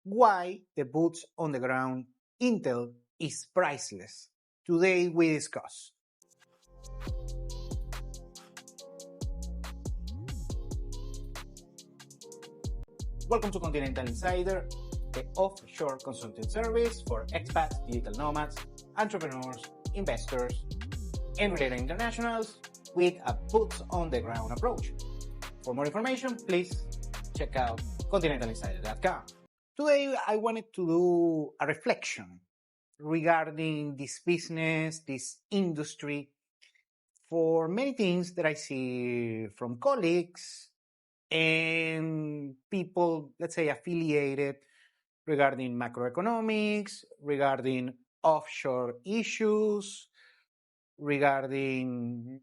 why the boots on the ground intel is priceless. Today we discuss. Welcome to Continental Insider, the offshore consulting service for expats, digital nomads, entrepreneurs, investors, and related internationals with a boots on the ground approach. For more information, please check out continentalinsider.com. Today, I wanted to do a reflection regarding this business, this industry, for many things that I see from colleagues and people, let's say, affiliated regarding macroeconomics, regarding offshore issues, regarding,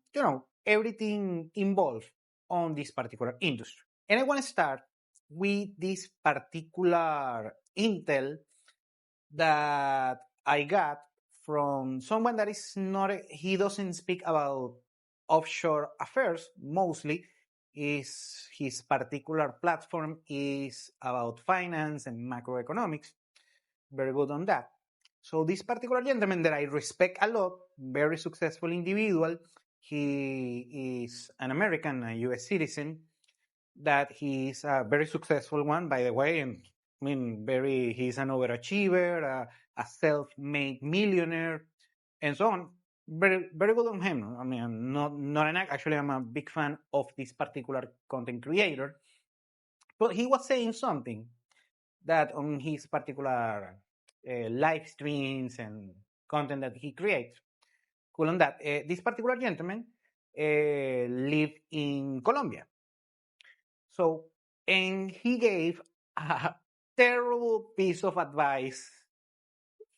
everything involved on this particular industry. And I want to start with this particular intel that I got from someone that is not, he doesn't speak about offshore affairs mostly. Is his particular platform is about finance and macroeconomics. Very good on that. So this particular gentleman that I respect a lot, very successful individual, he is an American, a US citizen, that he is a very successful one, by the way, and he's an overachiever, a self-made millionaire, and so on. Very, very good on him. I mean, I'm a big fan of this particular content creator. But he was saying something that on his particular live streams and content that he creates. Cool on that. This particular gentleman lived in Colombia. So, and he gave a terrible piece of advice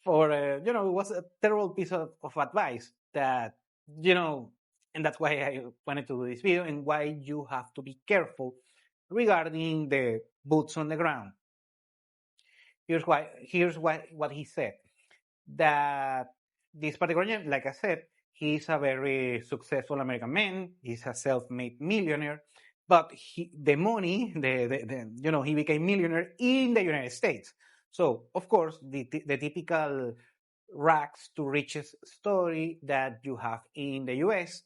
for, it was a terrible piece of advice that, and that's why I wanted to do this video and why you have to be careful regarding the boots on the ground. Here's what he said. That this particular, like I said, he's a very successful American man. He's a self-made millionaire, but the money, he became millionaire in the United States. So, of course, the typical rags to riches story that you have in the US,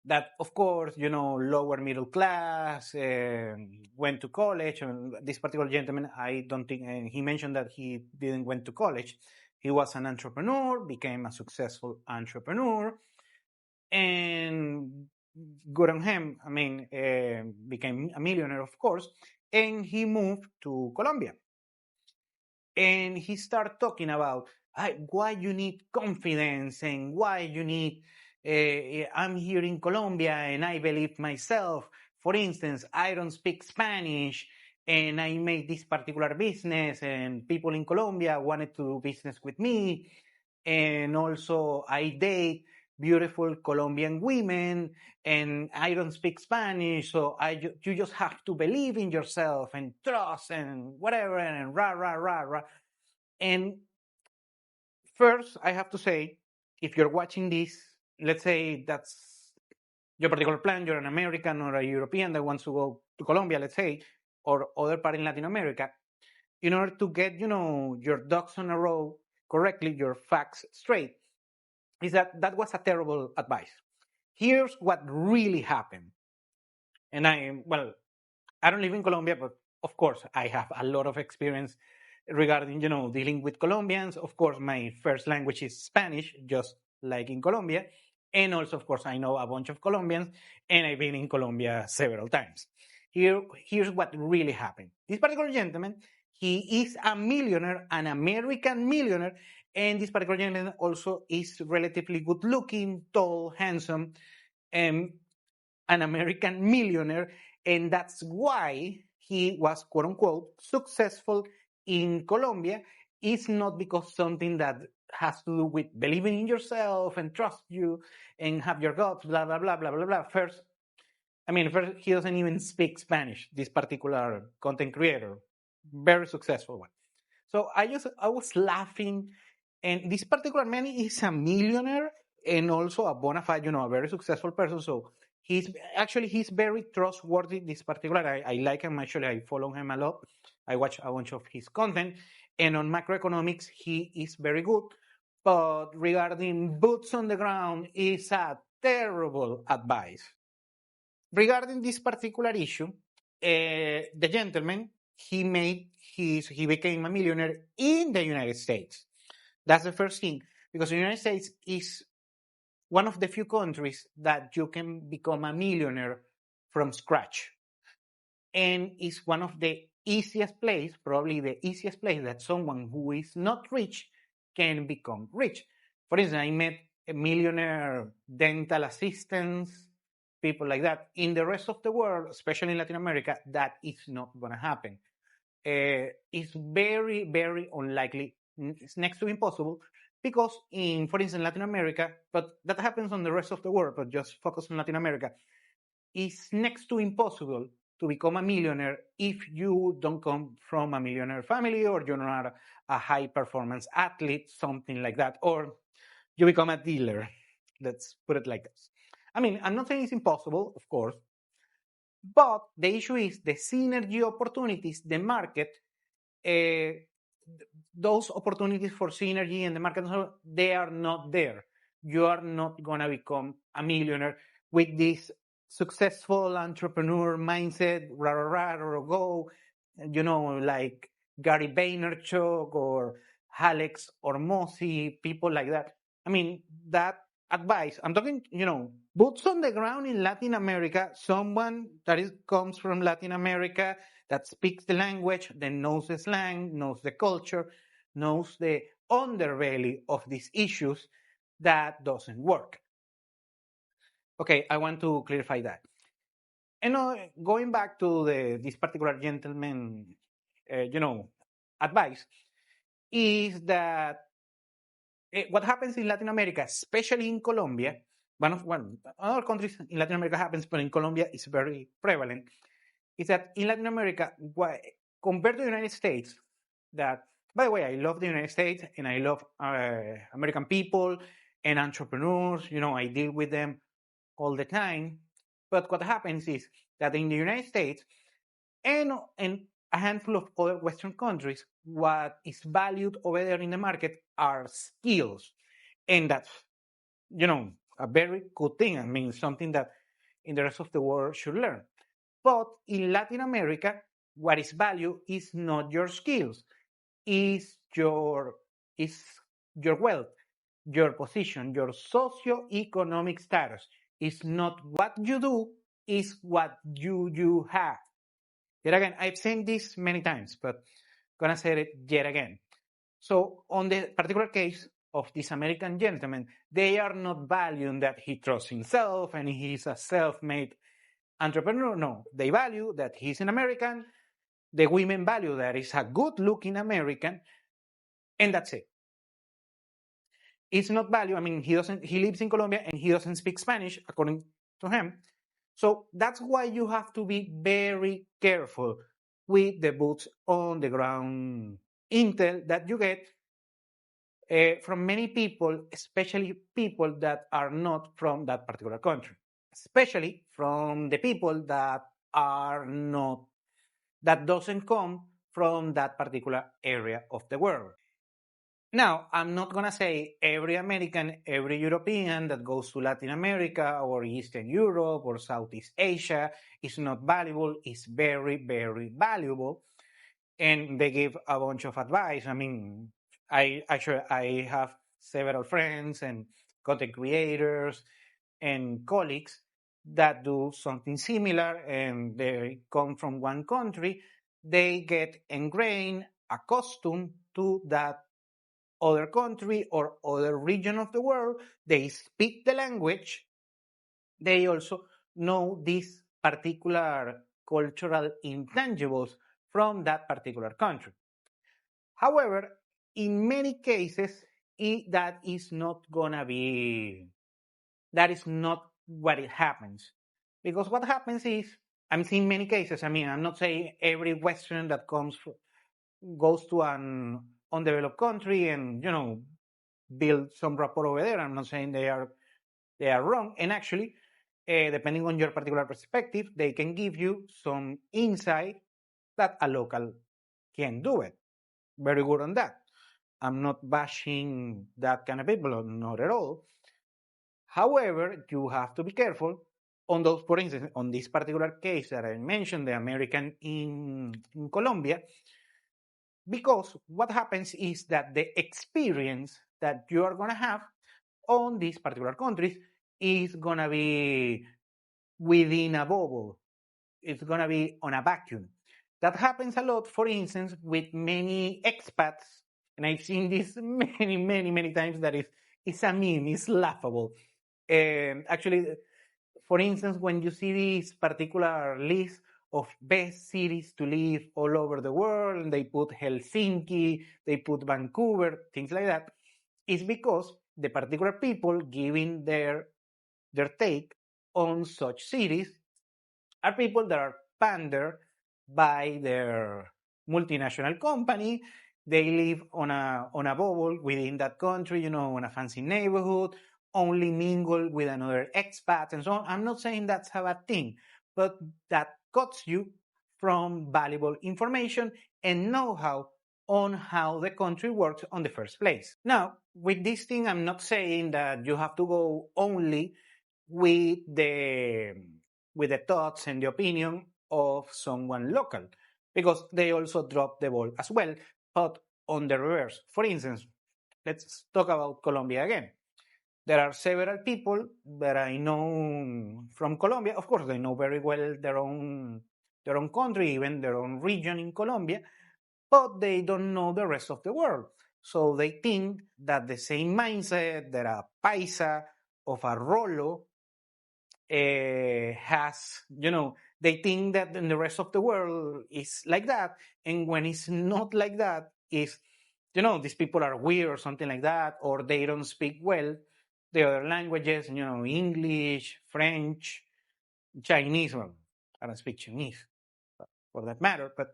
that, of course, lower middle class, went to college. And this particular gentleman, I don't think, and he mentioned that he didn't went to college. He was an entrepreneur, became a successful entrepreneur, and good on him. I mean, became a millionaire, of course, and he moved to Colombia. And he started talking about why you need confidence and why you need, I'm here in Colombia and I believe myself. For instance, I don't speak Spanish and I made this particular business and people in Colombia wanted to do business with me. And also I date beautiful Colombian women and I don't speak Spanish. So you just have to believe in yourself and trust and whatever and rah, rah, rah, rah. And first, I have to say, if you're watching this, let's say that's your particular plan, you're an American or a European that wants to go to Colombia, let's say, or other part in Latin America, in order to get, your ducks on a row correctly, your facts straight, is that was a terrible advice. Here's what really happened. And I don't live in Colombia, but of course, I have a lot of experience regarding, dealing with Colombians. Of course, my first language is Spanish, just like in Colombia. And also, of course, I know a bunch of Colombians, and I've been in Colombia several times. Here's what really happened. This particular gentleman, he is a millionaire, an American millionaire, and this particular gentleman also is relatively good looking, tall, handsome, and an American millionaire. And that's why he was, quote unquote, successful in Colombia. It's not because something that has to do with believing in yourself and trust you and have your guts, blah, blah, blah, blah, blah, blah. First, he doesn't even speak Spanish, this particular content creator. Very successful one. So I was laughing. And this particular man is a millionaire and also a bona fide, a very successful person. So he's very trustworthy. This particular, I like him. Actually, I follow him a lot. I watch a bunch of his content, and on macroeconomics, he is very good. But regarding boots on the ground, is a terrible advice. Regarding this particular issue, the gentleman he became a millionaire in the United States. That's the first thing, because the United States is one of the few countries that you can become a millionaire from scratch, and is one of the easiest place, probably the easiest place that someone who is not rich can become rich. For instance, I met a millionaire dental assistants, people like that. In the rest of the world, especially in Latin America, that is not going to happen. It's very, very unlikely. It's next to impossible because for instance, Latin America, but that happens on the rest of the world, but just focus on Latin America, it's next to impossible to become a millionaire if you don't come from a millionaire family or you're not a high performance athlete, something like that, or you become a dealer. Let's put it like this. I mean, I'm not saying it's impossible, of course, but the issue is the synergy opportunities, the market, uh, those opportunities for synergy in the market, they are not there. You are not going to become a millionaire with this successful entrepreneur mindset, or go, like Gary Vaynerchuk or Alex or Mosi, people like that. I mean, that advice, I'm talking, boots on the ground in Latin America, someone that comes from Latin America, that speaks the language, that knows the slang, knows the culture, knows the underbelly of these issues, that doesn't work. Okay, I want to clarify that. And going back to this particular gentleman, advice is that what happens in Latin America, especially in Colombia, other countries in Latin America happens, but in Colombia it's very prevalent, is that in Latin America, compared to the United States, that, by the way, I love the United States and I love American people and entrepreneurs, I deal with them all the time. But what happens is that in the United States and a handful of other Western countries, what is valued over there in the market are skills. And that's, a very good thing. I mean, something that in the rest of the world should learn. But in Latin America, what is valued is not your skills, is your wealth, your position, your socio-economic status. It's not what you do, it's what you have. Yet again, I've seen this many times, but I'm gonna say it yet again. So on the particular case of this American gentleman, they are not valuing that he trusts himself and he's a self-made entrepreneur. No, they value that he's an American. The women value that he's a good-looking American, and that's it. It's not value. I mean, he lives in Colombia and he doesn't speak Spanish, according to him. So that's why you have to be very careful with the boots on the ground intel that you get from many people, especially people that are not from that particular country, especially from the people that doesn't come from that particular area of the world. Now, I'm not going to say every American, every European that goes to Latin America or Eastern Europe or Southeast Asia is not valuable. It's very, very valuable. And they give a bunch of advice. I mean, I have several friends and content creators and colleagues that do something similar, and they come from one country. They get ingrained, accustomed to that other country or other region of the world. They speak the language. They also know these particular cultural intangibles from that particular country. However, in many cases, that is not what it happens. Because what happens is, I'm seeing many cases. I mean, I'm not saying every Western that goes to an undeveloped country and, build some rapport over there. I'm not saying they are wrong. And actually, depending on your particular perspective, they can give you some insight that a local can do it. Very good on that. I'm not bashing that kind of people, not at all. However, you have to be careful on those, for instance, on this particular case that I mentioned, the American in Colombia, because what happens is that the experience that you are going to have on these particular countries is going to be within a bubble. It's going to be on a vacuum. That happens a lot, for instance, with many expats, and I've seen this many times, that it's a meme, it's laughable. Actually, for instance, when you see this particular list of best cities to live all over the world, and they put Helsinki, they put Vancouver, things like that, it's because the particular people giving their take on such cities are people that are pandered by their multinational company. They live on a bubble within that country, on a fancy neighborhood, only mingle with another expat and so on. I'm not saying that's a bad thing, but that cuts you from valuable information and know-how on how the country works on the first place. Now, with this thing, I'm not saying that you have to go only with the thoughts and the opinion of someone local, because they also drop the ball as well, but on the reverse. For instance, let's talk about Colombia again. There are several people that I know from Colombia. Of course, they know very well their own country, even their own region in Colombia, but they don't know the rest of the world. So they think that the same mindset that a paisa of a Rolo has, they think that in the rest of the world is like that. And when it's not like that, is, these people are weird or something like that, or they don't speak well the other languages, English, French, Chinese. Well, I don't speak Chinese for that matter. But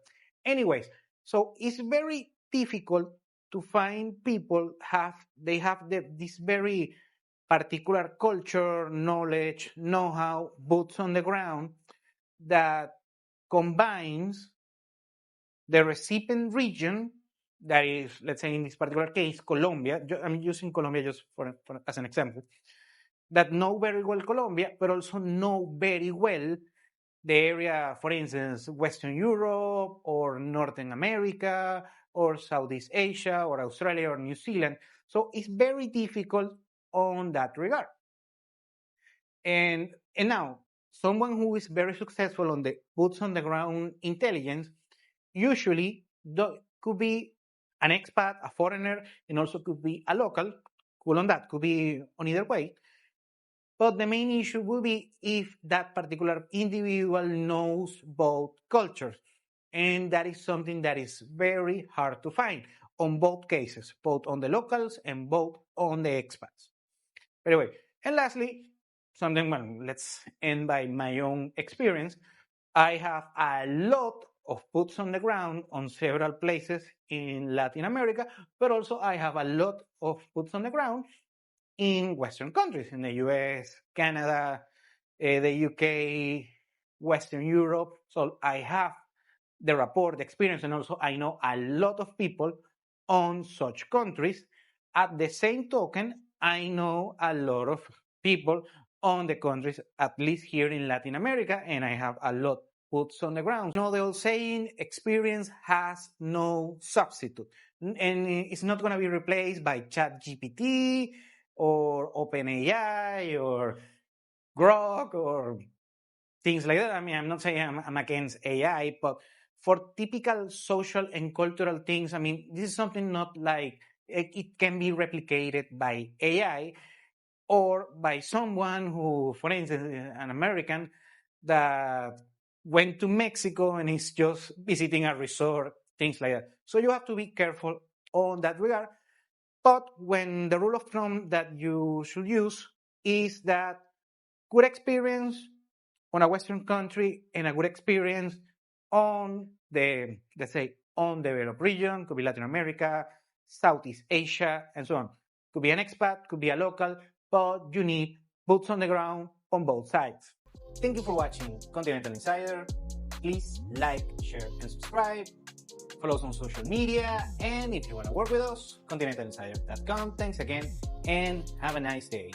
anyways, so it's very difficult to find people they have this very particular culture, knowledge, know-how, boots on the ground, that combines the recipient region, that is, let's say in this particular case, Colombia. I'm using Colombia just as an example, that know very well Colombia, but also know very well the area, for instance, Western Europe or Northern America or Southeast Asia or Australia or New Zealand. So it's very difficult on that regard. And now, someone who is very successful on the boots on the ground intelligence usually could be an expat, a foreigner, and also could be a local. Cool on that, could be on either way. But the main issue will be if that particular individual knows both cultures. And that is something that is very hard to find on both cases, both on the locals and both on the expats. Anyway, and lastly, let's end by my own experience. I have a lot of boots on the ground on several places in Latin America, but also I have a lot of boots on the ground in Western countries, in the US, Canada, the UK, Western Europe. So I have the rapport, the experience, and also I know a lot of people on such countries. At the same token, I know a lot of people on the countries, at least here in Latin America, and I have a lot boots on the ground. The old saying, experience has no substitute, and it's not going to be replaced by ChatGPT or OpenAI or Grok or things like that. I mean, I'm not saying I'm against AI, but for typical social and cultural things, I mean, this is something not like it can be replicated by AI or by someone who, for instance, an American that went to Mexico and is just visiting a resort, things like that. So you have to be careful on that regard. But when the rule of thumb that you should use is that good experience on a Western country and a good experience on the, let's say, undeveloped region, could be Latin America, Southeast Asia, and so on. Could be an expat, could be a local, but you need boots on the ground on both sides. Thank you for watching Continental Insider. Please like, share, and subscribe. follow us on social media, and if you want to work with us, continentalinsider.com. Thanks again, and have a nice day.